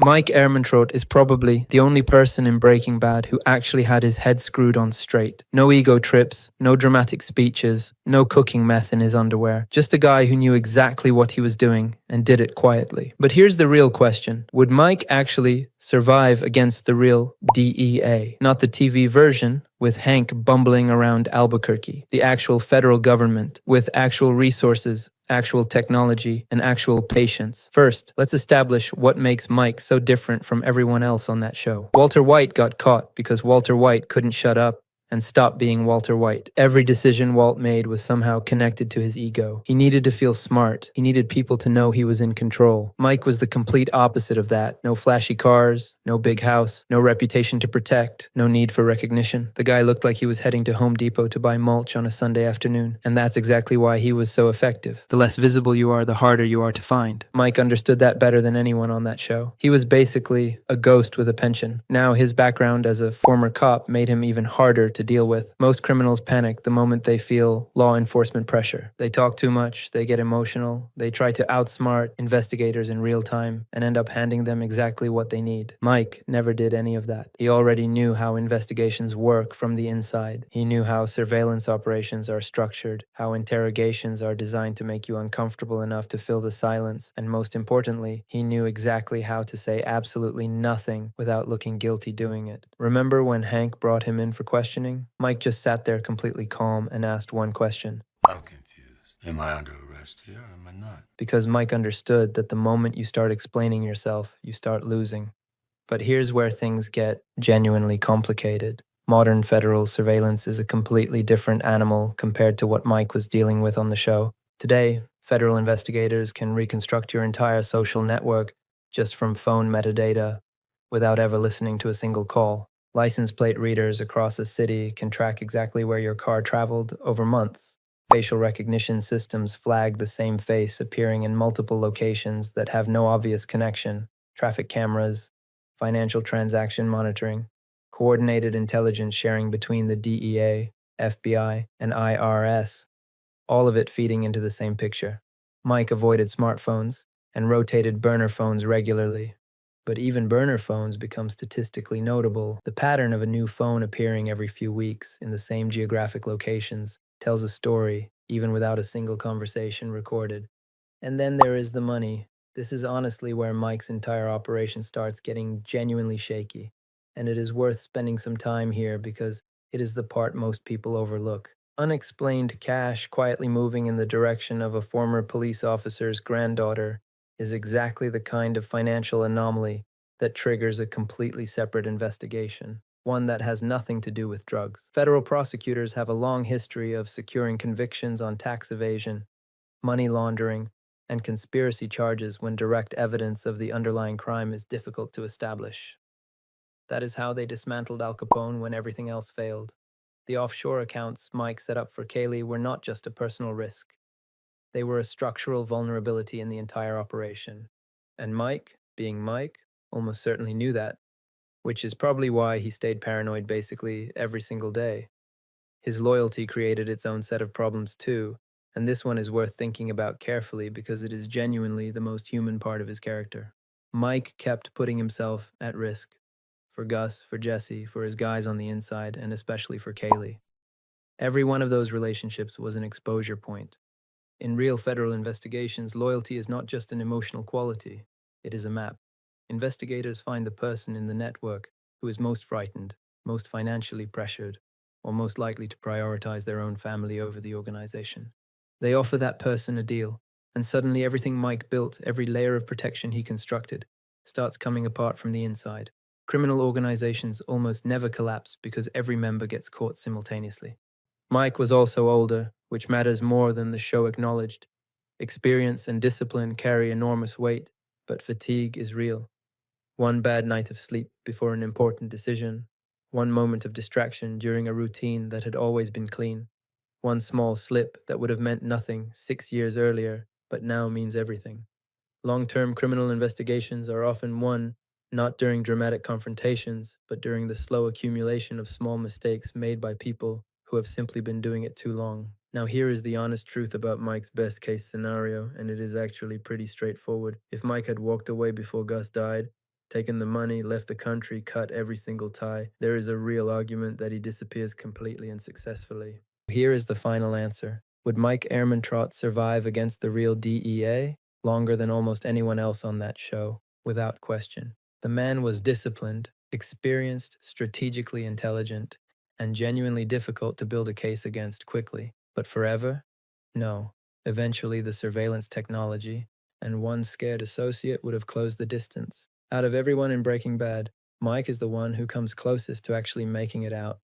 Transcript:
Mike Ehrmantraut is probably the only person in Breaking Bad who actually had his head screwed on straight. No ego trips, no dramatic speeches, no cooking meth in his underwear. Just a guy who knew exactly what he was doing and did it quietly. But here's the real question. Would Mike actually survive against the real DEA? Not the TV version, with Hank bumbling around Albuquerque, the actual federal government, with actual resources, actual technology, and actual patience. First, let's establish what makes Mike so different from everyone else on that show. Walter White got caught because Walter White couldn't shut up and stop being Walter White. Every decision Walt made was somehow connected to his ego. He needed to feel smart. He needed people to know he was in control. Mike was the complete opposite of that. No flashy cars, no big house, no reputation to protect, no need for recognition. The guy looked like he was heading to Home Depot to buy mulch on a Sunday afternoon, and that's exactly why he was so effective. The less visible you are, the harder you are to find. Mike understood that better than anyone on that show. He was basically a ghost with a pension. Now his background as a former cop made him even harder to deal with. Most criminals panic the moment they feel law enforcement pressure. They talk too much, they get emotional, they try to outsmart investigators in real time and end up handing them exactly what they need. Mike never did any of that. He already knew how investigations work from the inside. He knew how surveillance operations are structured, how interrogations are designed to make you uncomfortable enough to fill the silence, and most importantly, he knew exactly how to say absolutely nothing without looking guilty doing it. Remember when Hank brought him in for questioning? Mike just sat there completely calm and asked one question. I'm confused. Am I under arrest here or am I not? Because Mike understood that the moment you start explaining yourself, you start losing. But here's where things get genuinely complicated. Modern federal surveillance is a completely different animal compared to what Mike was dealing with on the show. Today, federal investigators can reconstruct your entire social network just from phone metadata without ever listening to a single call. License plate readers across a city can track exactly where your car traveled over months. Facial recognition systems flag the same face appearing in multiple locations that have no obvious connection. Traffic cameras, financial transaction monitoring, coordinated intelligence sharing between the DEA, FBI, and IRS, all of it feeding into the same picture. Mike avoided smartphones and rotated burner phones regularly. But even burner phones become statistically notable. The pattern of a new phone appearing every few weeks in the same geographic locations tells a story, even without a single conversation recorded. And then there is the money. This is honestly where Mike's entire operation starts getting genuinely shaky. And it is worth spending some time here because it is the part most people overlook. Unexplained cash quietly moving in the direction of a former police officer's granddaughter is exactly the kind of financial anomaly that triggers a completely separate investigation, one that has nothing to do with drugs. Federal prosecutors have a long history of securing convictions on tax evasion, money laundering, and conspiracy charges when direct evidence of the underlying crime is difficult to establish. That is how they dismantled Al Capone when everything else failed. The offshore accounts Mike set up for Kaylee were not just a personal risk. They were a structural vulnerability in the entire operation. And Mike, being Mike, almost certainly knew that, which is probably why he stayed paranoid basically every single day. His loyalty created its own set of problems too, and this one is worth thinking about carefully because it is genuinely the most human part of his character. Mike kept putting himself at risk. For Gus, for Jesse, for his guys on the inside, and especially for Kaylee. Every one of those relationships was an exposure point. In real federal investigations, loyalty is not just an emotional quality, it is a map. Investigators find the person in the network who is most frightened, most financially pressured, or most likely to prioritize their own family over the organization. They offer that person a deal, and suddenly everything Mike built, every layer of protection he constructed, starts coming apart from the inside. Criminal organizations almost never collapse because every member gets caught simultaneously. Mike was also older, which matters more than the show acknowledged. Experience and discipline carry enormous weight, but fatigue is real. One bad night of sleep before an important decision, one moment of distraction during a routine that had always been clean, one small slip that would have meant nothing 6 years earlier, but now means everything. Long-term criminal investigations are often won not during dramatic confrontations, but during the slow accumulation of small mistakes made by people who have simply been doing it too long. Now here is the honest truth about Mike's best case scenario, and it is actually pretty straightforward. If Mike had walked away before Gus died, taken the money, left the country, cut every single tie. There is a real argument that he disappears completely and successfully. Here is the final answer. Would Mike Ehrmantraut survive against the real DEA? Longer than almost anyone else on that show, without question. The man was disciplined, experienced, strategically intelligent, and genuinely difficult to build a case against quickly. But forever? No. Eventually, the surveillance technology and one scared associate would have closed the distance. Out of everyone in Breaking Bad, Mike is the one who comes closest to actually making it out.